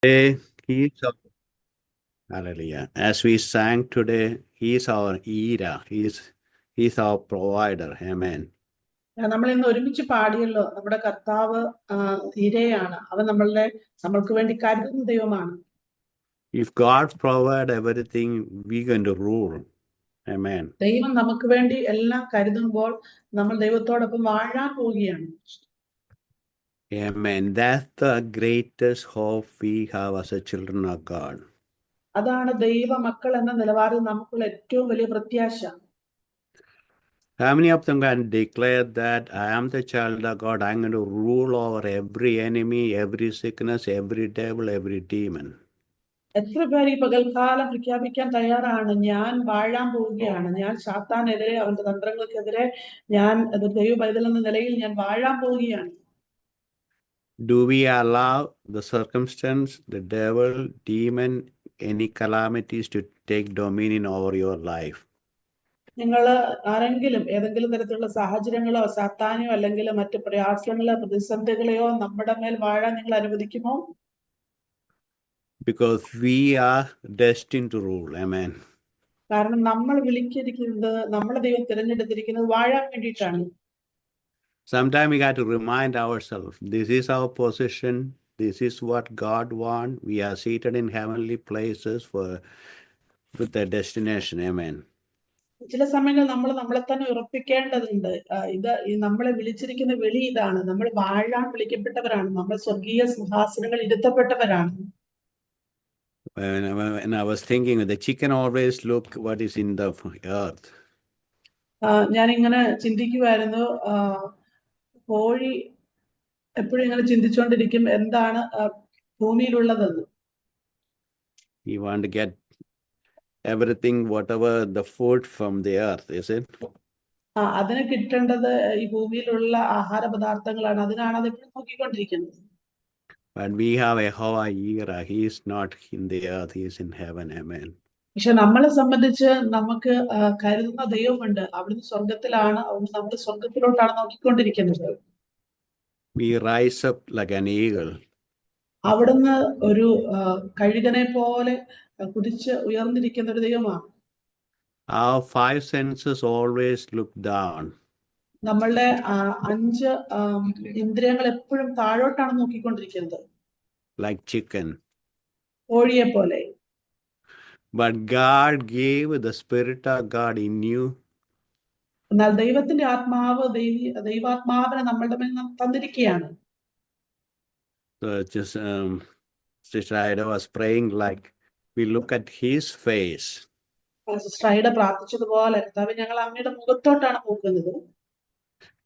Today, He's our, hallelujah. As we sang today, He's our Ira. He's our provider. Amen. നമ്മൾ ഇന്ന് ഒരുമിച്ച് പാടിയല്ലോ, നമ്മുടെ കർത്താവ് ഇരയാണ്. അവൻ നമ്മൾക്ക് വേണ്ടി കരുതുന്ന ദൈവമാണ്. If God provide everything, we're going to rule. Amen. ദൈവം നമുക്ക് വേണ്ടി എല്ലാം കരുതുമ്പോൾ നമ്മൾ ദൈവത്തോടൊപ്പം വാഴാൻ പോവുകയാണ്. Amen. That's the greatest hope we have as a children of God. അതാണ് ദൈവ മക്കൾ എന്ന നിലവാരത്തിൽ നമുക്കുള്ള ഏറ്റവും വലിയ പ്രത്യാശ. How many of them can declare that I am the child of God? I'm going to rule over every enemy, every sickness, every devil, every demon. എത്ര പേർ ഈ പകൽക്കാലം പ്രഖ്യാപിക്കാൻ തയ്യാറാണ്? ഞാൻ വാഴാൻ പോവുകയാണ്, ഞാൻ സാത്താനെതിരെ, അവന്റെ തന്ത്രങ്ങൾക്കെതിരെ ഞാൻ ദൈവ പൈതൽ എന്ന നിലയിൽ ഞാൻ വാഴാൻ പോവുകയാണ്. Do we allow the circumstance, the devil, demon, any calamities to take dominion over your life? നിങ്ങൾ ആരെങ്കിലും ഏതെങ്കിലും തരത്തിലുള്ള സാഹചര്യങ്ങളോ സാത്താനെയോ അല്ലെങ്കിൽ മറ്റു പ്രയാസങ്ങളോ പ്രതിസന്ധികളെയോ നമ്മുടെ മേൽ വാഴാൻ നിങ്ങൾ അനുവദിക്കുമോ? Because we are destined to rule. Amen. കാരണം നമ്മൾ വിളിച്ചിരിക്കുന്നത്, നമ്മളെ ദൈവം തിരഞ്ഞെടുത്തിരിക്കുന്നത് വാഴാൻ വേണ്ടിയിട്ടാണ്. Sometimes we got to remind ourselves, this is our position, this is what God wants. We are seated in heavenly places with a destination. Amen. ചില സമയങ്ങളിൽ നമ്മൾ നമ്മളെ തന്നെ ഉറപ്പിക്കേണ്ടതുണ്ട്. നമ്മളെ വിളിച്ചിരിക്കുന്ന വിളി ഇതാണ്, നമ്മൾ വാഴാൻ വിളിക്കപ്പെട്ടവരാണ്, നമ്മൾ സ്വർഗീയ സിംഹാസനങ്ങൾ ഇരുത്തപ്പെട്ടവരാണ്. When I was thinking, the chicken always look what is in the earth. ഞാൻ ഇങ്ങനെ ചിന്തിക്കുമായിരുന്നു, കോഴി എപ്പോഴും ഇങ്ങനെ ചിന്തിച്ചുകൊണ്ടിരിക്കും എന്താണ് ഭൂമിയിലുള്ളതെന്ന്. You want to get everything, whatever the food from the earth, is it? അതിന് കിട്ടേണ്ടത് ഈ ഭൂമിയിലുള്ള ആഹാര പദാർത്ഥങ്ങളാണ്, അതിനാണ് അത് എപ്പോഴും നോക്കിക്കൊണ്ടിരിക്കുന്നത്. But we have Yehovah Yira. He is not in the earth, he is in heaven. Amen. പക്ഷെ നമ്മളെ സംബന്ധിച്ച് നമുക്ക് കരുതുന്ന ദൈവമുണ്ട്, അവിടുന്ന് സ്വർഗത്തിലാണ്, അവിടുന്ന് നമ്മൾ സ്വർഗത്തിലോട്ടാണ് നോക്കിക്കൊണ്ടിരിക്കുന്നത്. We rise up like an eagle. അവിടുന്ന് ഒരു കഴുകനെ പോലെ കുതിച്ച് ഉയർന്നിരിക്കുന്ന ഒരു ദൈവമാണ്. Our five senses always look down. നമ്മളുടെ 5 ഇന്ദ്രിയങ്ങൾ എപ്പോഴും താഴോട്ടാണ് നോക്കിക്കൊണ്ടിരിക്കുന്നത്, like chicken. കോഴിയെ പോലെ. But God gave the Spirit of God in you. എന്നാൽ ദൈവത്തിന്റെ ആത്മാവ്, ദൈവാത്മാവിനെ നമ്മളുടെ മേൽ തന്നിരിക്കുകയാണ്. So just Sister Ida was praying like we look at His face. Sister Aida പ്രാർത്ഥിച്ചതുപോലെ കർത്താവേ, ഞങ്ങൾ അങ്ങയുടെ മുഖത്തോട്ടാണ് നോക്കുന്നത്.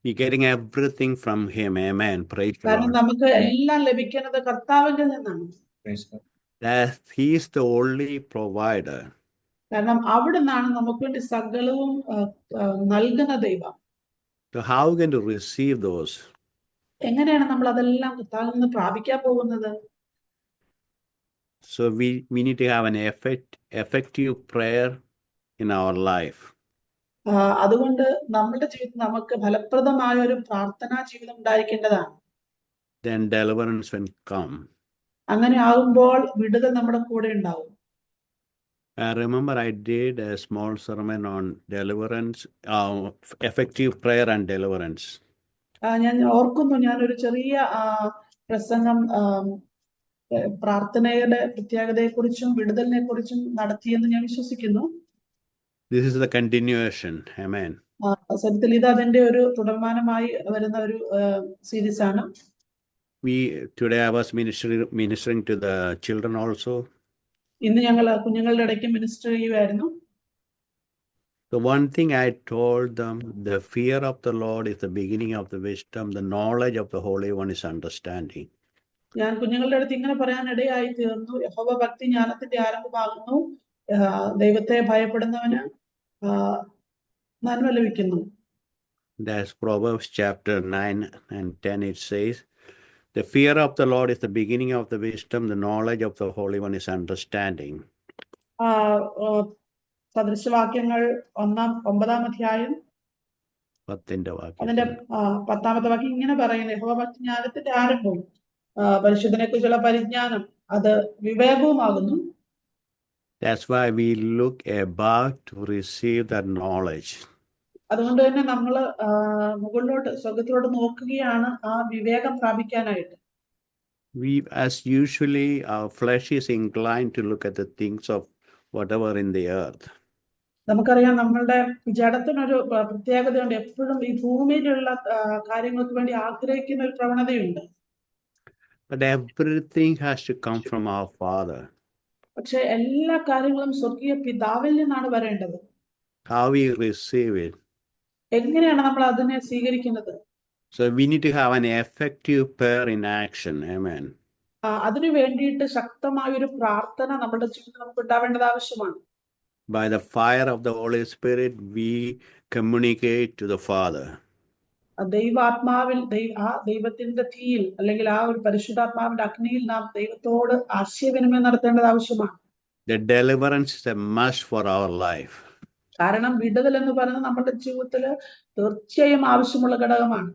We're getting everything from Him. Amen. Praise the കാരണം Lord. നമുക്ക് എല്ലാം ലഭിക്കുന്നത് കർത്താവിന്റെ നിന്നാണ്. That He is the only provider. കാരണം അവിടുന്നാണ് നമുക്ക് വേണ്ടി സകലവും നൽകുന്ന ദൈവം. So how are we going to receive those? എങ്ങനെയാണ് നമ്മൾ അതെല്ലാം കർത്താവിൽ നിന്ന് പ്രാപിക്കാൻ പോകുന്നത്? So we need to have an effective prayer in our life. അതുകൊണ്ട് നമ്മുടെ ജീവിതത്തിൽ നമുക്ക് ഫലപ്രദമായ ഒരു പ്രാർത്ഥനാ ജീവിതം ഉണ്ടായിരിക്കേണ്ടതാണ്. Then deliverance will come. അങ്ങനെ ആകുമ്പോൾ വിടുതൽ നമ്മുടെ കൂടെ ഉണ്ടാവും. I remember I did a small sermon on deliverance, effective prayer and deliverance. ഞാൻ ഓർക്കുന്നു, ഞാനൊരു ചെറിയ പ്രസംഗം പ്രാർത്ഥനയുടെ പ്രത്യേകതയെക്കുറിച്ചും വിടുതലിനെ കുറിച്ചും നടത്തിയെന്ന് ഞാൻ വിശ്വസിക്കുന്നു. This is the continuation. Amen. സത്യത്തിൽ ഇത് അതിന്റെ ഒരു തുടർമാനമായി വരുന്ന ഒരു സീരീസ് ആണ്. Today I was ministering to the children also. ഇന്ന് ഞങ്ങൾ കുഞ്ഞുങ്ങളുടെ ഇടയ്ക്ക് മിനിസ്റ്റർ ചെയ്യുമായിരുന്നു. The one thing I told them, the fear of the Lord is the beginning of the wisdom. The knowledge of the Holy One is understanding. ഞാൻ കുഞ്ഞുങ്ങളുടെ അടുത്ത് ഇങ്ങനെ പറയാനിടയായി തീർന്നു, യഹോവ ഭക്തി ജ്ഞാനത്തിന്റെ ആരംഭമാകുന്നു, ദൈവത്തെ ഭയപ്പെടുന്നവന് നന്മ ലഭിക്കുന്നു. That's Proverbs chapter 9 and 10. It says, the fear of the Lord is the beginning of the wisdom. The knowledge of the Holy One is understanding. സദൃശവാക്യങ്ങൾ 9-ാം അധ്യായം 10-ാം വാക്യം, അതിന്റെ 10-ാമത്തെ വാക്യം ഇങ്ങനെ പറയുന്നു, യഹോവ ഭക്തി ജ്ഞാനത്തിന്റെ ആരംഭം, പരിശുദ്ധനെ കുറിച്ചുള്ള പരിജ്ഞാനം അത് വിവേകവുമാകുന്നു. That's why we look above to receive that knowledge. അതുകൊണ്ട് തന്നെ നമ്മൾ മുകളിലോട്ട് സ്വർഗത്തിലോട്ട് നോക്കുകയാണ് ആ വിവേകം പ്രാപിക്കാനായിട്ട്. As usually, our flesh is inclined to look at the things of whatever in the earth. നമുക്കറിയാം നമ്മളുടെ ജഡത്തിനൊരു പ്രത്യേകതയുണ്ട്. എപ്പോഴും ഈ ഭൂമിയിലുള്ള കാര്യങ്ങൾക്ക് വേണ്ടി ആഗ്രഹിക്കുന്ന ഒരു പ്രവണതയുണ്ട്. But everything has to come from our Father. പക്ഷെ എല്ലാ കാര്യങ്ങളും സ്വർഗീയ പിതാവിൽ നിന്നാണ് വരേണ്ടത്. How we receive it. എങ്ങനെയാണ് നമ്മൾ അതിനെ സ്വീകരിക്കുന്നത്? So we need to have an effective prayer in action. Amen. അതിനു വേണ്ടിയിട്ട് ശക്തമായ ഒരു പ്രാർത്ഥന നമ്മുടെ ജീവിതത്തിൽ നമുക്ക് ഉണ്ടാവേണ്ടത് ആവശ്യമാണ്. By the fire of the Holy Spirit, we communicate to the Father. ദൈവാത്മാവിൽ ദൈവത്തിന്റെ തീയിൽ അല്ലെങ്കിൽ ആ ഒരു പരിശുദ്ധാത്മാവിന്റെ അഗ്നിയിൽ നാം ദൈവത്തോട് ആശയവിനിമയം നടത്തേണ്ടത് ആവശ്യമാണ്. The deliverance is a must for our life. കാരണം വിടുതൽ എന്ന് പറയുന്നത് നമ്മുടെ ജീവിതത്തിൽ തീർച്ചയായും ആവശ്യമുള്ള ഘടകമാണ്.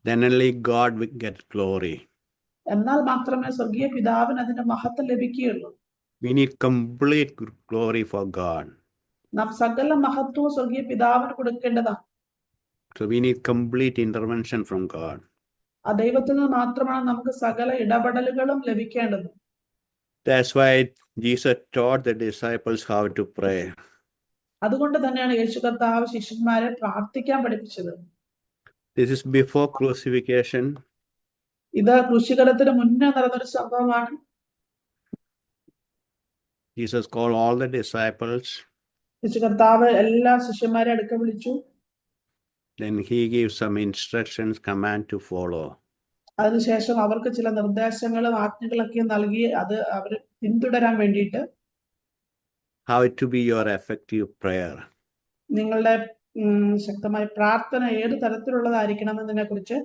Then only God will get glory. എന്നാൽ മാത്രമേ സ്വർഗീയ പിതാവിന് അതിന്റെ മഹത്വം ലഭിക്കുകയുള്ളൂ. We need complete glory for God. നാം സകല മഹത്വവും സ്വർഗീയ പിതാവിന് കൊടുക്കേണ്ടതാണ്. So we need complete intervention from God. ആ ദൈവത്തിൽ നിന്ന് മാത്രമാണ് നമുക്ക് സകല ഇടപെടലുകളും ലഭിക്കേണ്ടത്. That's why Jesus taught the disciples how to pray. അതുകൊണ്ട് തന്നെയാണ് യേശു കർത്താവ് ശിഷ്യന്മാരെ പ്രാർത്ഥിക്കാൻ പഠിപ്പിച്ചത്. This is before crucifixion. ഇത് ക്രൂശീകരണത്തിന് മുന്നേ നടന്നൊരു സംഭവമാണ്. Jesus called all the disciples. യേശു കർത്താവ് എല്ലാ ശിഷ്യന്മാരെ അടുക്ക വിളിച്ചു. Then he gives some instructions, command to follow. അതിനുശേഷം അവർക്ക് ചില നിർദ്ദേശങ്ങളും ആജ്ഞകളൊക്കെ നൽകി അത് അവർ പിന്തുടരാൻ വേണ്ടിയിട്ട്. How to be your effective prayer. നിങ്ങളുടെ ശക്തമായ പ്രാർത്ഥന ഏത് തരത്തിലുള്ളതായിരിക്കണം എന്നതിനെ കുറിച്ച്.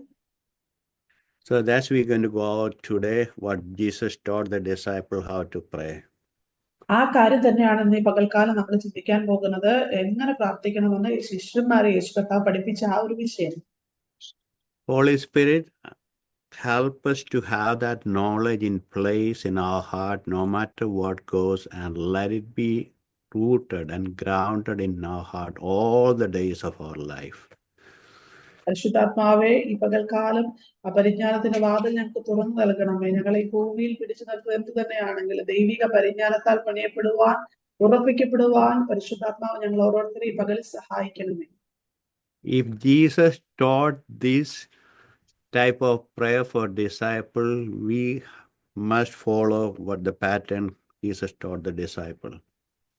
So that's we're going to go out today, what Jesus taught the disciple how to pray. ആ കാര്യം തന്നെയാണ് ഇന്ന് ഈ പകൽക്കാലം നമ്മൾ ചിന്തിക്കാൻ പോകുന്നത്. എങ്ങനെ പ്രാർത്ഥിക്കണമെന്ന് ശിഷ്യന്മാരെ യേശു കർത്താവ് പഠിപ്പിച്ച ആ ഒരു വിഷയം. Holy Spirit, help us to have that knowledge in place in our heart, no matter what goes, and let it be rooted and grounded in our heart all the days of our life. പരിശുദ്ധാത്മാവേ, ഈ പകൽക്കാലം ആ പരിജ്ഞാനത്തിന്റെ വാതിൽ ഞങ്ങൾക്ക് തുറന്നു നൽകണമേ. ഞങ്ങളെ ഈ ഭൂമിയിൽ പിടിച്ചു നിർത്തുന്നത് എന്ത് തന്നെയാണെങ്കിൽ ദൈവിക പരിജ്ഞാനത്താൽ പണിയപ്പെടുവാൻ, ഉറപ്പിക്കപ്പെടുവാൻ പരിശുദ്ധാത്മാവ് ഞങ്ങൾ ഓരോരുത്തരെയും ഈ പകൽ സഹായിക്കണമേ. If Jesus taught this type of prayer for disciple, we must follow what the pattern Jesus taught the disciple.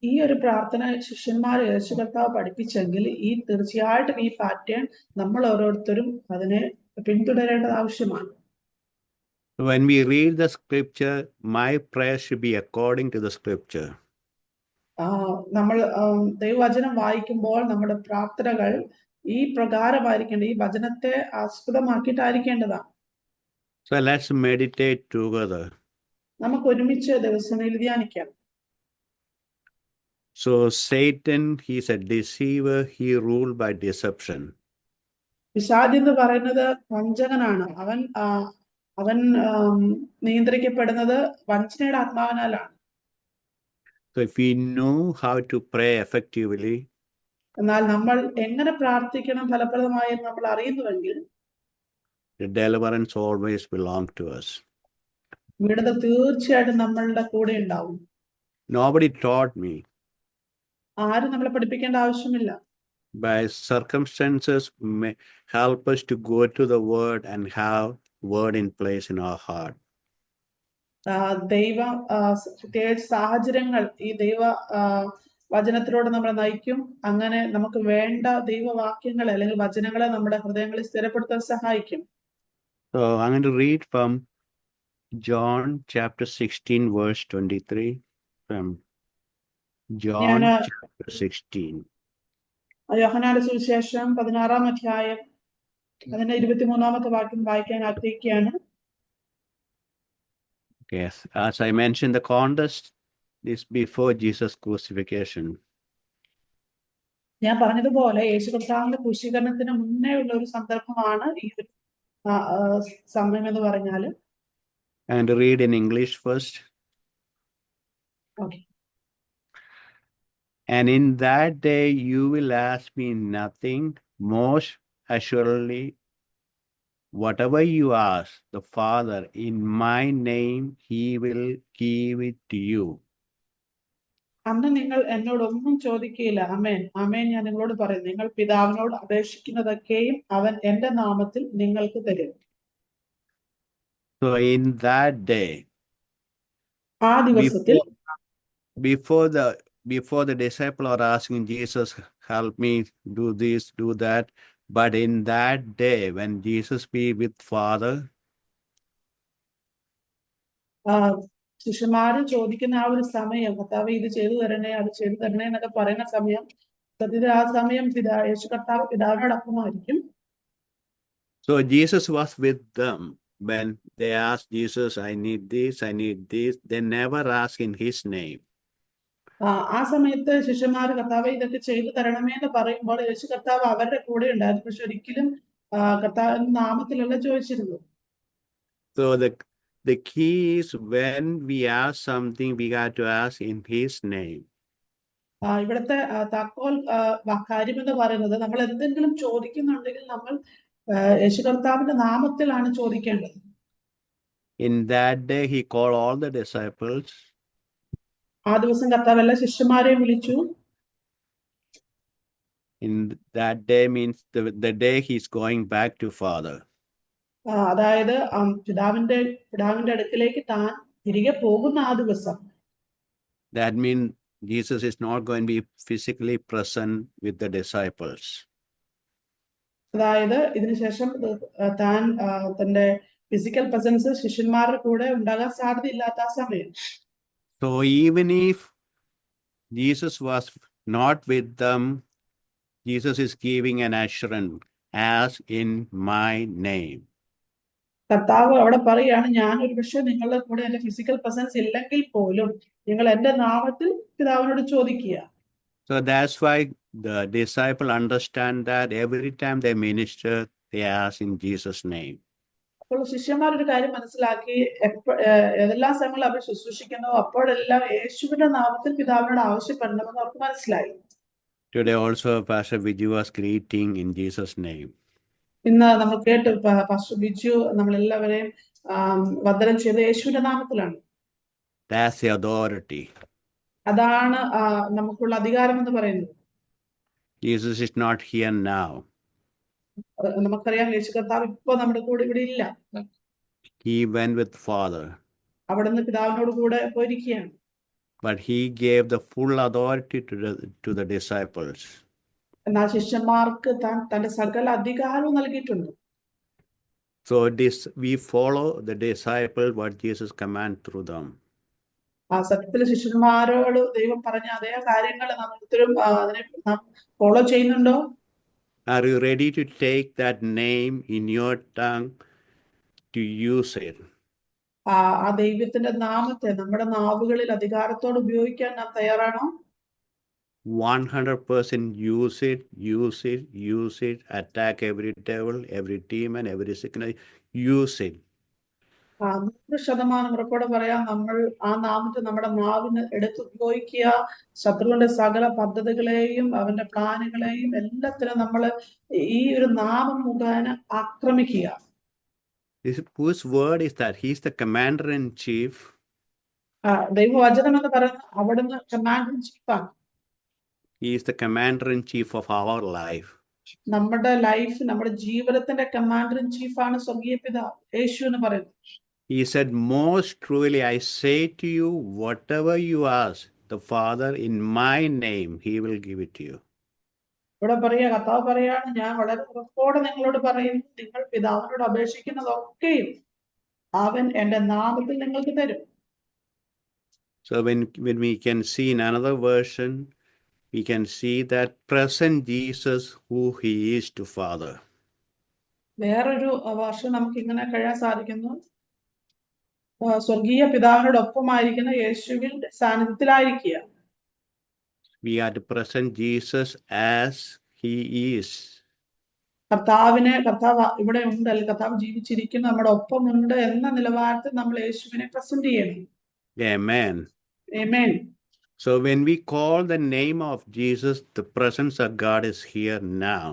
ഈ ഒരു പ്രാർത്ഥന ശിഷ്യന്മാരെ യേശു കർത്താവ് പഠിപ്പിച്ചെങ്കിൽ ഈ തീർച്ചയായിട്ടും ഈ പാറ്റേൺ നമ്മൾ ഓരോരുത്തരും അതിനെ പിന്തുടരേണ്ടത് ആവശ്യമാണ്. When we read the scripture, my prayer should be according to the scripture. നമ്മൾ ദൈവവചനം വായിക്കുമ്പോൾ നമ്മുടെ പ്രാർത്ഥനകൾ ഈ പ്രകാരമായിരിക്കേണ്ട, ഈ വചനത്തെ ആസ്പദമാക്കിയിട്ടായിരിക്കേണ്ടതാണ്. So let's meditate together. നമുക്ക് ഒരുമിച്ച് ദിവസങ്ങളിൽ ധ്യാനിക്കാം. So Satan, he's a deceiver. He ruled by deception. പിശാച് എന്ന് പറയുന്നത് വഞ്ചകനാണ്. അവൻ നിയന്ത്രിക്കപ്പെടുന്നത് വഞ്ചനയുടെ ആത്മാവിനാലാണ്. So if we know how to pray effectively, എന്നാൽ നമ്മൾ എങ്ങനെ പ്രാർത്ഥിക്കണം ഫലപ്രദമായി നമ്മൾ അറിയുന്നുവെങ്കിൽ the deliverance always belongs to us. വിടുതൽ തീർച്ചയായിട്ടും നമ്മളുടെ കൂടെ ഉണ്ടാവും. Nobody taught me. ആരും നമ്മളെ പഠിപ്പിക്കേണ്ട ആവശ്യമില്ല. By circumstances may help us to go to the word and have word in place in our heart. ദൈവ പ്രത്യേകിച്ച് സാഹചര്യങ്ങൾ ഈ ദൈവ വചനത്തിലൂടെ നമ്മളെ നയിക്കും. അങ്ങനെ നമുക്ക് വേണ്ട ദൈവവാക്യങ്ങളെ അല്ലെങ്കിൽ വചനങ്ങളെ നമ്മുടെ ഹൃദയങ്ങളിൽ സ്ഥിരപ്പെടുത്താൻ സഹായിക്കും. So I'm going to read from John chapter 16 verse 23 from John chapter 16. യോഹന്നാന്റെ സുവിശേഷം 16-ാം അധ്യായം അതിന്റെ 23-ാമത്തെ വാക്യം വായിക്കാൻ ആഗ്രഹിക്കുകയാണ്. Yes, as I mentioned, the context is before Jesus' crucifixion. ഞാൻ പറഞ്ഞതുപോലെ യേശു കർത്താവിന്റെ ക്രൂശീകരണത്തിന് മുന്നേ ഉള്ള ഒരു സന്ദർഭമാണ് ഈ സമയം എന്ന് പറഞ്ഞാല്. And read in English first. Okay. And in that day you will ask me nothing. Most assuredly, whatever you ask the Father in my name, he will give it to you. അന്ന് നിങ്ങൾ എന്നോടൊന്നും ചോദിക്കുകയില്ല. ആമേൻ ആമേൻ ഞാൻ നിങ്ങളോട് പറയും, നിങ്ങൾ പിതാവിനോട് അപേക്ഷിക്കുന്നതൊക്കെയും അവൻ എന്റെ നാമത്തിൽ നിങ്ങൾക്ക് തരും. So in that day, ആ ദിവസത്തിൽ before the disciple are asking Jesus, help me do this, do that. But in that day, when Jesus be with Father, ശിഷ്യന്മാര് ചോദിക്കുന്ന ആ ഒരു സമയം, കർത്താവ് ഇത് ചെയ്തു തരണേ, അത് ചെയ്തു തരണേ എന്നൊക്കെ പറയുന്ന സമയം, സത്യത്തിൽ ആ സമയം യേശു കർത്താവ് പിതാവിനോടൊപ്പമായിരിക്കും. So Jesus was with them when they asked Jesus, I need this, I need this. They never ask in his name. ആ സമയത്ത് ശിഷ്യന്മാർ കർത്താവ് ഇതൊക്കെ ചെയ്തു തരണമേ എന്ന് പറയുമ്പോൾ യേശു കർത്താവ് അവരുടെ കൂടെ ഉണ്ടായിരുന്നു. പക്ഷെ ഒരിക്കലും കർത്താവിന്റെ നാമത്തിലല്ല ചോദിച്ചിരുന്നു. So the key is when we ask something, we got to ask in his name. ഇവിടുത്തെ താക്കോൽ കാര്യം എന്ന് പറയുന്നത്, നമ്മൾ എന്തെങ്കിലും ചോദിക്കുന്നുണ്ടെങ്കിൽ നമ്മൾ യേശു കർത്താവിന്റെ നാമത്തിലാണ് ചോദിക്കേണ്ടത്. In that day, he called all the disciples. ആ ദിവസം കർത്താവ് എല്ലാ ശിഷ്യന്മാരെയും വിളിച്ചു. In that day means the day he's going back to Father. അതായത് പിതാവിന്റെ അടുക്കിലേക്ക് താൻ തിരികെ പോകുന്ന ആ ദിവസം. That means Jesus is not going to be physically present with the disciples. അതായത് ഇതിനുശേഷം താൻ തന്റെ ഫിസിക്കൽ പ്രസൻസ് ശിഷ്യന്മാരുടെ കൂടെ ഉണ്ടാകാൻ സാധ്യതയില്ലാത്ത ആ സമയം. So even if Jesus was not with them, Jesus is giving an assurance, as in my name. കർത്താവ് അവിടെ പറയാണ്, ഞാൻ ഒരു പക്ഷെ നിങ്ങളുടെ കൂടെ എന്റെ ഫിസിക്കൽ പ്രസൻസ് ഇല്ലെങ്കിൽ പോലും നിങ്ങൾ എന്റെ നാമത്തിൽ പിതാവിനോട് ചോദിക്കുക. So that's why the disciple understand that every time they minister, they ask in Jesus' name. അപ്പോൾ ശിഷ്യന്മാർ ഒരു കാര്യം മനസ്സിലാക്കി, ഏതെല്ലാം സമയങ്ങളിൽ അവർ ശുശ്രൂഷിക്കുന്നു അപ്പോഴെല്ലാം യേശുവിന്റെ നാമത്തിൽ പിതാവിനോട് ആവശ്യപ്പെടണമെന്ന് അവർക്ക് മനസ്സിലായി. Today also Pastor Viju was greeting in Jesus' name. ഇന്ന് നമ്മൾ കേട്ടു പാസ്റ്റർ ബിജു നമ്മളെല്ലാവരെയും വന്ദനം ചെയ്ത് യേശുവിന്റെ നാമത്തിലാണ്. That's the authority. അതാണ് നമുക്കുള്ള അധികാരം എന്ന് പറയുന്നത്. Jesus is not here now. നമുക്കറിയാം യേശു കർത്താവ് ഇപ്പൊ നമ്മുടെ കൂടെ ഇവിടെ ഇല്ല. He went with Father. അവിടുന്ന് പിതാവിനോട് കൂടെ പോയിരിക്കുകയാണ്. But he gave the full authority to the disciples. എന്നാൽ ശിഷ്യന്മാർക്ക് തന്റെ സകല അധികാരവും നൽകിയിട്ടുണ്ട്. So we follow the disciple what Jesus command through them. ആ സത്യത്തിൽ ശിഷ്യന്മാരോട് ദൈവം പറഞ്ഞ അതേ കാര്യങ്ങൾ നാം ഇത്തരം അതിനെ ഫോളോ ചെയ്യുന്നുണ്ടോ? Are you ready to take that name in your tongue to use it? ആ ദൈവത്തിന്റെ നാമത്തെ നമ്മുടെ നാവുകളിൽ അധികാരത്തോട് ഉപയോഗിക്കാൻ നാം തയ്യാറാണോ? 100% use it. Attack every devil, every demon, every sickness. Use it. 100% ഉറപ്പോടെ പറയാം, നമ്മൾ ആ നാമത്തെ നമ്മുടെ നാവിന് എടുത്ത് ഉപയോഗിക്കുക. ശത്രുവിന്റെ സകല പദ്ധതികളെയും അവന്റെ പ്ലാനുകളെയും എല്ലാത്തിനും നമ്മൾ ഈ ഒരു നാമം മുഖേന ആക്രമിക്കുക. Whose word is that? He's the commander in chief. ദൈവവചനം എന്ന് പറയുന്നത് അവിടുന്ന് കമാൻഡർ ഇൻ ചീഫാണ്. He is the commander in chief of our life. നമ്മുടെ ലൈഫ്, നമ്മുടെ ജീവിതത്തിന്റെ കമാൻഡർ ഇൻ ചീഫാണ് സ്വർഗീയ പിതാവ് യേശു എന്ന് പറയുന്നത്. He said, most truly I say to you, whatever you ask the Father in my name, he will give it to you. ഇവിടെ പറയാ, കർത്താവ് പറയാണ്, ഞാൻ വളരെ ഉറപ്പോടെ നിങ്ങളോട് പറയുന്നു, നിങ്ങൾ പിതാവിനോട് അപേക്ഷിക്കുന്നതൊക്കെയും അവൻ എന്റെ നാമത്തിൽ നിങ്ങൾക്ക് തരും. So when we can see in another version, we can see that present Jesus who he is to Father. വേറൊരു വർഷം നമുക്ക് ഇങ്ങനെ കഴിയാൻ സാധിക്കുന്നു, സ്വർഗീയ പിതാവിനോടൊപ്പമായിരിക്കുന്ന യേശുവിൽ സാന്നിധ്യത്തിലായിരിക്കുക. We are to present Jesus as he is. കർത്താവ് ഇവിടെ ഉണ്ട്, അല്ലെങ്കിൽ കർത്താവ് ജീവിച്ചിരിക്കുന്നു, നമ്മുടെ ഒപ്പമുണ്ട് എന്ന നിലവാരത്തിൽ നമ്മൾ യേശുവിനെ പ്രസന്റ് ചെയ്യണം. Amen. Amen. So when we call the name of Jesus, the presence of God is here now.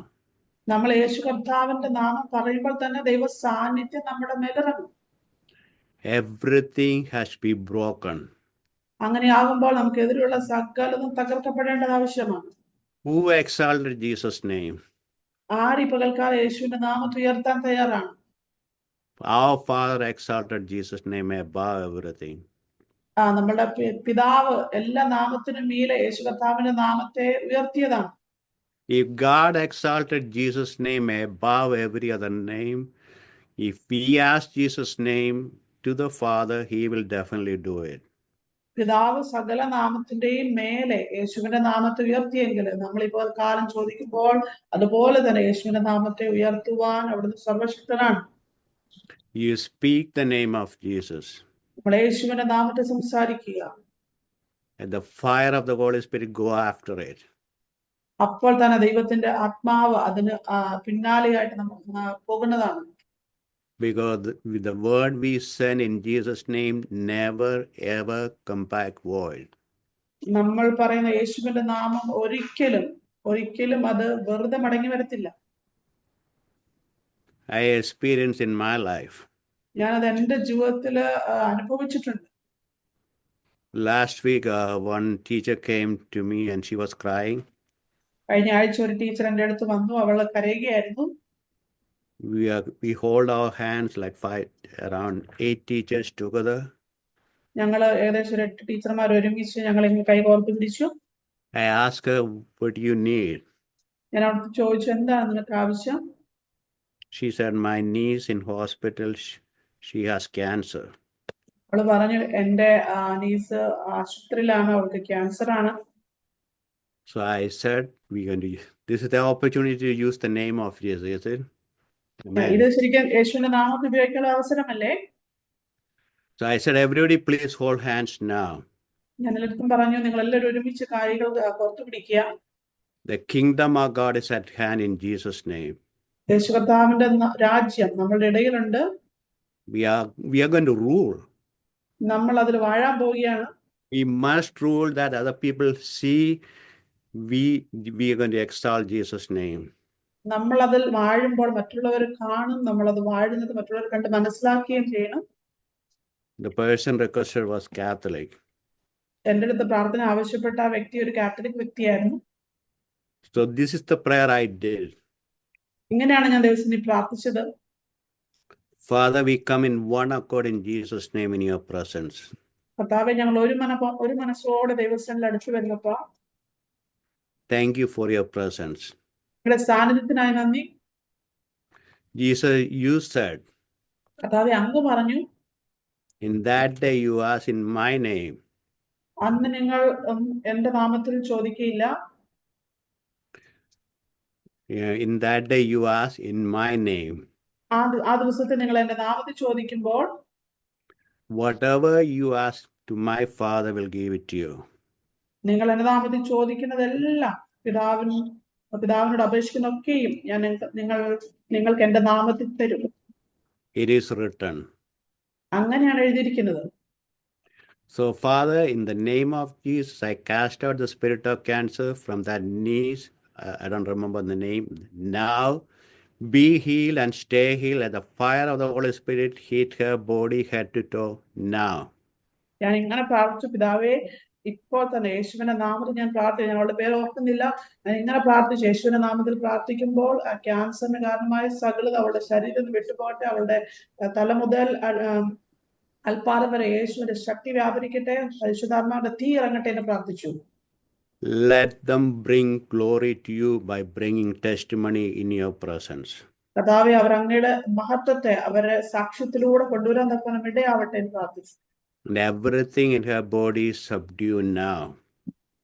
നമ്മൾ യേശു കർത്താവിന്റെ നാമം പറയുമ്പോൾ തന്നെ ദൈവ സാന്നിധ്യം നമ്മുടെ മേലിറങ്ങും. Everything has to be broken. അങ്ങനെയാകുമ്പോൾ നമുക്ക് എതിരെയുള്ള സകലതും തകർക്കപ്പെടേണ്ടത് ആവശ്യമാണ്. Who exalted Jesus' name? ആര് ഈ പകൽക്കാലം യേശുവിന്റെ നാമത്തെ ഉയർത്താൻ തയ്യാറാണ്? Our Father exalted Jesus' name above everything. നമ്മുടെ പിതാവ് എല്ലാ നാമത്തിനും മീതെ യേശു കർത്താവിന്റെ നാമത്തെ ഉയർത്തിയതാണ്. If God exalted Jesus' name above every other name, if we ask Jesus' name to the Father, He will definitely do it. പിതാവ് സകല നാമത്തിന്റെയും മേലെ യേശുവിന്റെ നാമത്തെ ഉയർത്തിയെങ്കിൽ നമ്മളിപ്പോൾ കാലം ചോദിക്കുമ്പോൾ അതുപോലെ തന്നെ യേശുവിന്റെ നാമത്തെ ഉയർത്തുവാൻ അവിടുന്ന് സർവശക്തനാണ്. You speak the name of Jesus, നമ്മൾ യേശുവിന്റെ നാമത്തെ സംസാരിക്കുക, and the fire of the Holy Spirit go after it. അപ്പോൾ തന്നെ ദൈവത്തിന്റെ ആത്മാവ് അതിന് പിന്നാലെയായിട്ട് നമുക്ക് പോകുന്നതാണ്. Because the word we send in Jesus' name never ever come back void. നമ്മൾ പറയുന്ന യേശുവിന്റെ നാമം ഒരിക്കലും അത് വെറുതെ മടങ്ങി വരത്തില്ല. I experienced in my life. ഞാനത് എന്റെ ജീവിതത്തിൽ അനുഭവിച്ചിട്ടുണ്ട്. Last week, one teacher came to me and she was crying. കഴിഞ്ഞ ആഴ്ച ഒരു ടീച്ചർ എന്റെ അടുത്ത് വന്നു, അവൾ കരയുകയായിരുന്നു. We hold our hands like around 8 teachers together. ഞങ്ങൾ ഏകദേശം 8 ടീച്ചർമാർ ഒരുമിച്ച് ഞങ്ങൾ ഇങ്ങനെ കൈകോർത്ത് പിടിച്ചു. I asked her, what do you need? ഞാൻ അവൾക്ക് ചോദിച്ചു, എന്താണ് നിനക്ക് ആവശ്യം? She said, my niece in hospital, she has cancer. അവൾ പറഞ്ഞു, എന്റെ നീസ് ആശുപത്രിയിലാണ്, അവൾക്ക് ക്യാൻസർ ആണ്. So I said, this is the opportunity to use the name of Jesus, is it? ഇത് ശരിക്കും യേശുവിന്റെ നാമത്തെ ഉപയോഗിക്കാനുള്ള അവസരമല്ലേ? So I said, everybody please hold hands now. ഞാൻ എല്ലാവർക്കും പറഞ്ഞു, നിങ്ങൾ എല്ലാവരും ഒരുമിച്ച് കൈകൾ കോർത്തു പിടിക്കുക. The kingdom of God is at hand in Jesus' name. യേശു കർത്താവിന്റെ രാജ്യം നമ്മളുടെ ഇടയിലുണ്ട്. We are going to rule. നമ്മൾ അതിൽ വാഴാൻ പോവുകയാണ്. We must rule that other people see we are going to exalt Jesus' name. നമ്മൾ അതിൽ വാഴുമ്പോൾ മറ്റുള്ളവർ കാണും, നമ്മൾ അത് വാഴുന്നത് മറ്റുള്ളവർ കണ്ട് മനസ്സിലാക്കുകയും ചെയ്യണം. The person requested was Catholic. എന്റെ അടുത്ത് പ്രാർത്ഥന ആവശ്യപ്പെട്ട ആ വ്യക്തി ഒരു കാത്തലിക് വ്യക്തിയായിരുന്നു. So this is the prayer I did. ഇങ്ങനെയാണ് ഞാൻ ദൈവത്തിന് പ്രാർത്ഥിച്ചത്. Father, we come in one accord in Jesus' name in your presence. കർത്താവേ, ഞങ്ങൾ ഒരു മനസ്സോടെ ദൈവസന്നിധിയിൽ അടുത്തു വരുന്നപ്പോൾ Thank you for your presence. നിങ്ങളുടെ സാന്നിധ്യത്തിനായി നന്ദി. Jesus, you said, കർത്താവേ, അങ്ങ് പറഞ്ഞു, in that day you ask in my name. അന്ന് നിങ്ങൾ എന്റെ നാമത്തിൽ ചോദിക്കയില്ല. In that day you ask in my name. ആ ദിവസത്തിൽ നിങ്ങൾ എന്റെ നാമത്തിൽ ചോദിക്കുമ്പോൾ Whatever you ask to my Father will give it to you. നിങ്ങൾ എന്റെ നാമത്തിൽ ചോദിക്കുന്നതെല്ലാം പിതാവിനോട് അപേക്ഷിക്കുന്നൊക്കെയും ഞാൻ നിങ്ങൾക്ക് എന്റെ നാമത്തിൽ തരും. It is written. അങ്ങനെയാണ് എഴുതിയിരിക്കുന്നത്. So Father, in the name of Jesus, I cast out the spirit of cancer from that niece. I don't remember the name. Now be healed and stay healed. Let the fire of the Holy Spirit hit her body head to toe now. ഞാൻ ഇങ്ങനെ പ്രാർത്ഥിച്ചു, പിതാവേ, ഇപ്പോൾ തന്നെ യേശുവിന്റെ നാമത്തിൽ ഞാൻ പ്രാർത്ഥിച്ചു. ഞാൻ അവളുടെ പേര് ഓർക്കുന്നില്ല. ഞാൻ ഇങ്ങനെ പ്രാർത്ഥിച്ചു, യേശുവിന്റെ നാമത്തിൽ പ്രാർത്ഥിക്കുമ്പോൾ ആ ക്യാൻസറിന് കാരണമായ സകലത അവളുടെ ശരീരത്തിൽ വിട്ടുപോകട്ടെ. അവളുടെ തല മുതൽ അൽപ്പാദം വരെ യേശുവിന്റെ ശക്തി വ്യാപരിക്കട്ടെ. പരിശുദ്ധാത്മാവിന്റെ തീ ഇറങ്ങട്ടെ എന്ന് പ്രാർത്ഥിച്ചു. Let them bring glory to you by bringing testimony in your presence. കർത്താവേ, അവർ അങ്ങയുടെ മഹത്വത്തെ അവരുടെ സാക്ഷ്യത്തിലൂടെ കൊണ്ടുവരാൻ തക്കവണ്ണം ഇടയാവട്ടെ എന്ന് പ്രാർത്ഥിച്ചു. And everything in her body subdue now.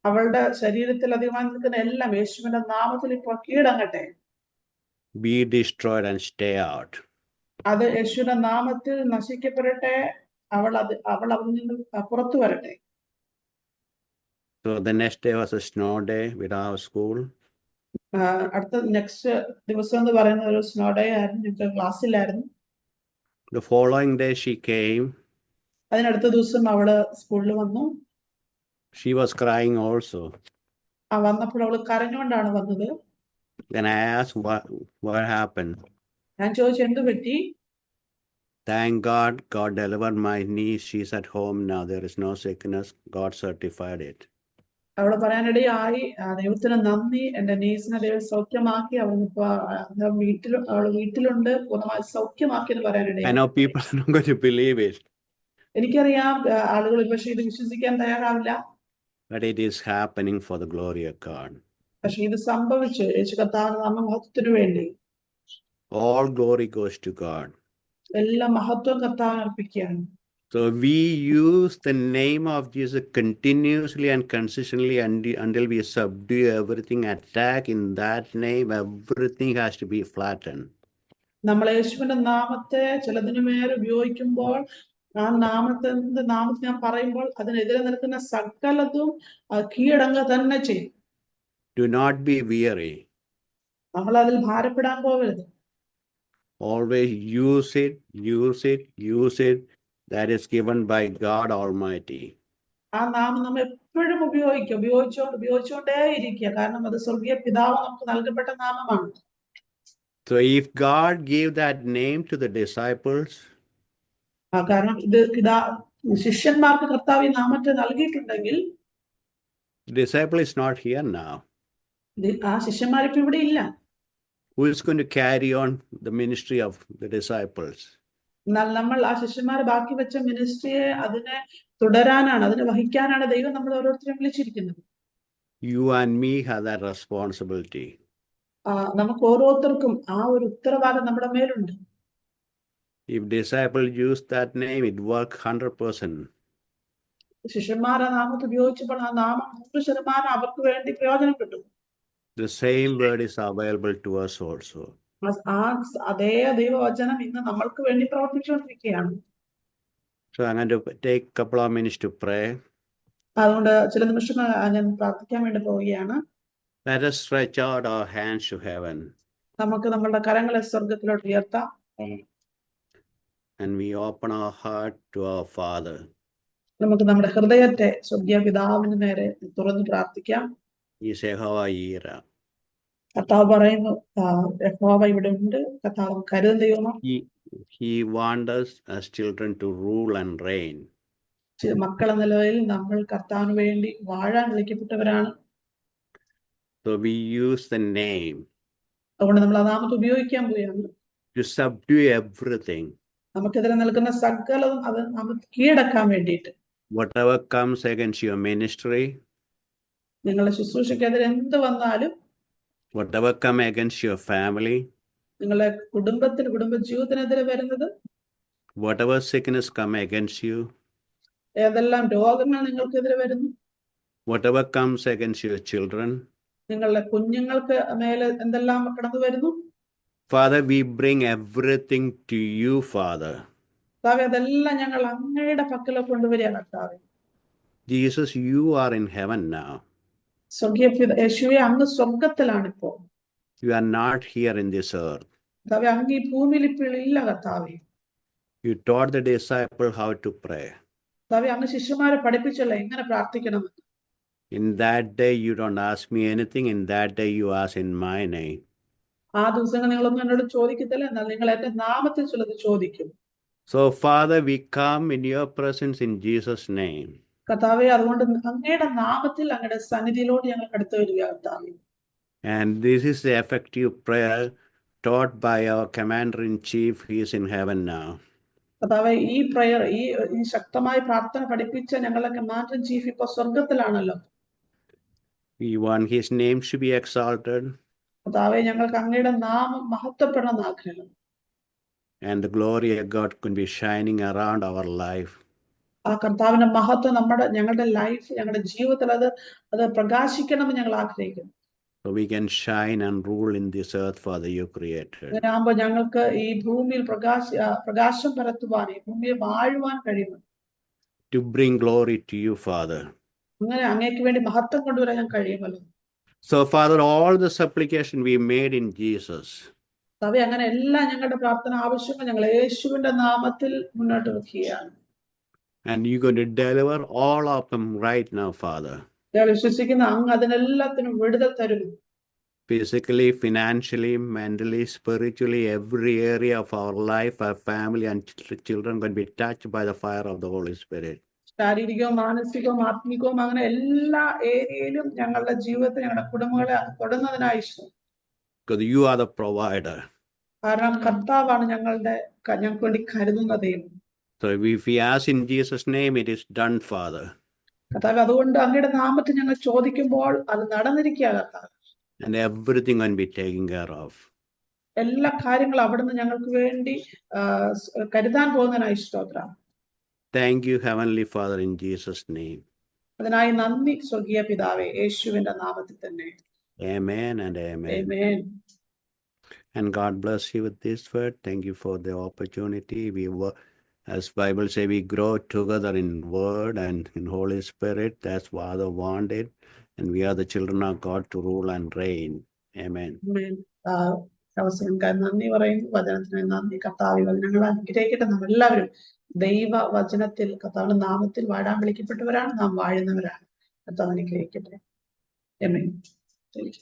അവളുടെ ശരീരത്തിൽ അധികമായി നിൽക്കുന്ന എല്ലാം യേശുവിന്റെ നാമത്തിൽ ഇപ്പോൾ കീഴടങ്ങട്ടെ. Be destroyed and stay out. അത് യേശുവിന്റെ നാമത്തിൽ നശിക്കപ്പെടട്ടെ. അവൾ അതിൽ നിന്ന് പുറത്തു വരട്ടെ. So the next day was a snow day with our school. അടുത്ത നെക്സ്റ്റ് ദിവസം എന്ന് പറയുന്ന ഒരു സ്നോ ഡേ ആയിരുന്നു, ഞങ്ങൾക്ക് ക്ലാസ്സിലായിരുന്നു. The following day she came. അതിനടുത്ത ദിവസം അവള് സ്കൂളിൽ വന്നു. She was crying also. വന്നപ്പോൾ അവള് കരഞ്ഞുകൊണ്ടാണ് വന്നത്. Then I asked what happened. ഞാൻ ചോദിച്ചു എന്ത് പറ്റി? Thank God, God delivered my niece. She's at home now. There is no sickness. God certified it. അവള് പറയാനിടയായി, ദൈവത്തിന് നന്ദി, എന്റെ നീസിനെ ദൈവം സൗഖ്യമാക്കി, അവളിപ്പോ അവള് വീട്ടിലുണ്ട്, പൂർണ്ണമായി സൗഖ്യമാക്കി എന്ന് I പറയാനിടയായി. know people are not going to believe it, എനിക്കറിയാം ആളുകൾ പക്ഷെ ഇത് വിശ്വസിക്കാൻ തയ്യാറാവില്ല. but it is happening for the glory of God. പക്ഷെ ഇത് സംഭവിച്ചു യേശു കർത്താവിന്റെ നാമമഹത്വത്തിനു വേണ്ടി. All glory goes to God. എല്ലാ മഹത്വം കർത്താവിന് അർപ്പിക്കുകയാണ്. So we use the name of Jesus continuously and consistently until we subdue everything, attack in that name, everything has to be flattened. നമ്മൾ യേശുവിന്റെ നാമത്തെ ചിലതിനു മേൽ ഉപയോഗിക്കുമ്പോൾ, ആ നാമത്തെ ഞാൻ പറയുമ്പോൾ അതിനെതിരെ നിൽക്കുന്ന സകലതും കീഴടങ്ങുക തന്നെ ചെയ്യും. Do not be weary. നമ്മൾ അതിൽ ഭാരപ്പെടാൻ പോകരുത്. Always use it. That is given by God Almighty. ആ നാമം നമ്മൾ എപ്പോഴും ഉപയോഗിച്ചുകൊണ്ടേ ഇരിക്കുക. കാരണം അത് സ്വർഗീയ പിതാവ് നമുക്ക് നൽകപ്പെട്ട നാമമാണ്. So if God gave that name to the disciples, കാരണം ഇത് ശിഷ്യന്മാർക്ക് കർത്താവ് ഈ നാമത്തെ നൽകിയിട്ടുണ്ടെങ്കിൽ, the disciple is not here now. ആ ശിഷ്യന്മാരിപ്പോ ഇവിടെ ഇല്ല. Who is going to carry on the ministry of the disciples? എന്നാൽ നമ്മൾ ആ ശിഷ്യന്മാരെ ബാക്കി വെച്ച മിനിസ്ട്രിയെ അതിനെ തുടരാനാണ്, അതിനെ വഹിക്കാനാണ് ദൈവം നമ്മൾ ഓരോരുത്തരെയും വിളിച്ചിരിക്കുന്നത്. You and me have that responsibility. നമുക്ക് ഓരോരുത്തർക്കും ആ ഒരു ഉത്തരവാദിത്വം നമ്മുടെ മേലുണ്ട്. If disciple use that name, it work 100%. ശിഷ്യന്മാർ ആ നാമത്തെ ഉപയോഗിച്ചപ്പോൾ ആ നാമം 100% അവർക്ക് വേണ്ടി പ്രയോജനപ്പെട്ടു. The same word is available to us also. അതേ ദൈവവചനം ഇന്ന് നമ്മൾക്ക് വേണ്ടി പ്രവർത്തിച്ചുകൊണ്ടിരിക്കുകയാണ്. So I'm going to take a couple of minutes to pray. അതുകൊണ്ട് ചില നിമിഷങ്ങൾ ഞാൻ പ്രാർത്ഥിക്കാൻ വേണ്ടി പോവുകയാണ്. Let us stretch out our hands to heaven. നമുക്ക് നമ്മളുടെ കരങ്ങളെ സ്വർഗത്തിലോട്ട് ഉയർത്താം. And we open our heart to our Father. നമുക്ക് നമ്മുടെ ഹൃദയത്തെ സ്വർഗീയ പിതാവിന് നേരെ തുറന്ന് പ്രാർത്ഥിക്കാം. കർത്താവ് പറയുന്നു, യഹോവ ഇവിടെ ഉണ്ട്. കർത്താവ് കരുതൽ ദൈവമാണ്. He wants us as children to rule and reign. മക്കളെന്ന നിലയിൽ നമ്മൾ കർത്താവിന് വേണ്ടി വാഴാൻ വിളിക്കപ്പെട്ടവരാണ്. So we use the name. അതുകൊണ്ട് നമ്മൾ ആ നാമത്തെ ഉപയോഗിക്കാൻ പോവുകയാണ്. To subdue everything. നമുക്കെതിരെ നിൽക്കുന്ന സകലതും അത് നമുക്ക് കീഴടക്കാൻ വേണ്ടിയിട്ട്. Whatever comes against your ministry. നിങ്ങളുടെ ശുശ്രൂഷക്കെതിരെ എന്ത് വന്നാലും. Whatever come against your family. നിങ്ങളുടെ കുടുംബജീവിതത്തിനെതിരെ വരുന്നത്. Whatever sickness come against you. ഏതെല്ലാം രോഗങ്ങൾ നിങ്ങൾക്കെതിരെ വരുന്നു. Whatever comes against your children. നിങ്ങളുടെ കുഞ്ഞുങ്ങൾക്ക് മേലെ എന്തെല്ലാം കടന്നു വരുന്നു. Father, we bring everything to you, Father. കർത്താവേ, അതെല്ലാം ഞങ്ങൾ അങ്ങയുടെ പക്കലേക്ക് കൊണ്ടുവരിക കർത്താവേ. Jesus, you are in heaven now. യേശുവേ, അങ്ങ് സ്വർഗത്തിലാണ് ഇപ്പോൾ. You are not here in this earth. കർത്താവേ, അങ്ങ് ഈ ഭൂമിയിൽ ഇപ്പോൾ ഇല്ല കർത്താവേ. You taught the disciple how to pray. കർത്താവേ, അങ്ങ് ശിഷ്യന്മാരെ പഠിപ്പിച്ചല്ലോ എങ്ങനെ പ്രാർത്ഥിക്കണമെന്ന്. In that day you don't ask me anything. In that day you ask in my name. ആ ദിവസങ്ങൾ നിങ്ങളൊന്നും എന്നോട് ചോദിക്കത്തില്ല, എന്നാൽ നിങ്ങൾ എന്റെ നാമത്തിൽ ചിലത് ചോദിക്കും. So Father, we come in your presence in Jesus' name. കർത്താവേ, അതുകൊണ്ട് അങ്ങയുടെ നാമത്തിൽ അങ്ങയുടെ സന്നിധിയിലോട്ട് ഞങ്ങൾ അടുത്ത് വരിക കർത്താവേ. And this is the effective prayer taught by our commander-in-chief. He is in heaven now. കർത്താവേ, ഈ പ്രയർ, ഈ ശക്തമായ പ്രാർത്ഥന പഠിപ്പിച്ച ഞങ്ങളുടെ കമാൻഡർ-ഇൻ-ചീഫ് ഇപ്പോൾ സ്വർഗത്തിലാണല്ലോ. We want his name to be exalted. കർത്താവേ, ഞങ്ങൾക്ക് അങ്ങയുടെ നാമം മഹത്വപ്പെടണമെന്ന് ആഗ്രഹം. And the glory of God can be shining around our life. ആ കർത്താവിന്റെ മഹത്വം ഞങ്ങളുടെ ലൈഫ്, ഞങ്ങളുടെ ജീവിതത്തിൽ അത് പ്രകാശിക്കണമെന്ന് ഞങ്ങൾ ആഗ്രഹിക്കുന്നു. So we can shine and rule in this earth, Father, you created. അങ്ങനെയാകുമ്പോൾ ഞങ്ങൾക്ക് ഈ ഭൂമിയിൽ പ്രകാശം പരത്തുവാൻ, ഈ ഭൂമിയിൽ വാഴുവാൻ കഴിയും. To bring glory to you, Father. അങ്ങനെ അങ്ങേക്ക് വേണ്ടി മഹത്വം കൊണ്ടുവരാൻ കഴിയുമല്ലോ. So, Father, all the supplication we made in Jesus, കർത്താവേ, അങ്ങനെ എല്ലാം ഞങ്ങളുടെ പ്രാർത്ഥന ആവശ്യങ്ങൾ ഞങ്ങൾ യേശുവിന്റെ നാമത്തിൽ മുന്നോട്ട് വെക്കുകയാണ്. and you're going to deliver all of them right now, Father. ഞാൻ വിശ്വസിക്കുന്ന അങ്ങ് അതിനെല്ലാത്തിനും വിടുതൽ തരും. Physically, financially, mentally, spiritually, every area of our life, our family, and children going to be touched by the fire of the Holy Spirit. ശാരീരികവും മാനസികവും ആത്മികവും അങ്ങനെ എല്ലാ ഏരിയയിലും ഞങ്ങളുടെ ജീവിതത്തിൽ ഞങ്ങളുടെ കുടുംബങ്ങളെ തൊടുന്നതിനായി ഇഷ്ടം. Because you are the provider. കാരണം കർത്താവാണ് ഞങ്ങൾക്ക് വേണ്ടി കരുതുന്ന ദൈവം. So if we ask in Jesus' name, it is done, Father. കർത്താവ്, അതുകൊണ്ട് അങ്ങയുടെ നാമത്തിൽ ഞങ്ങൾ ചോദിക്കുമ്പോൾ അത് നടന്നിരിക്കുക കർത്താവ്. And everything going to be taken care of. എല്ലാ കാര്യങ്ങളും അവിടുന്ന് ഞങ്ങൾക്ക് വേണ്ടി കരുതാൻ പോകുന്നതിനായി സ്തോത്രം. Thank you, Heavenly Father, in Jesus' name. അതിനായി നന്ദി സ്വർഗീയ പിതാവേ, യേശുവിന്റെ നാമത്തിൽ തന്നെ. Amen and amen. Amen. And God bless you with this word. Thank you for the opportunity. We work, as Bible say, we grow together in word and in Holy Spirit. That's what Father wanted. And we are the children of God to rule and reign. Amen. Amen. അവസരങ്ങൾക്ക് നന്ദി പറയുന്നു. വചനത്തിന് നന്ദി. കർത്താവ് വചനങ്ങൾ അനുഗ്രഹിക്കട്ടെ. നാം എല്ലാവരും ദൈവ വചനത്തിൽ കർത്താവിന്റെ നാമത്തിൽ വാഴാൻ വിളിക്കപ്പെട്ടവരാണ്. നാം വാഴുന്നവരാണ്. കർത്താവ് അനുഗ്രഹിക്കട്ടെ. Amen. Thank you.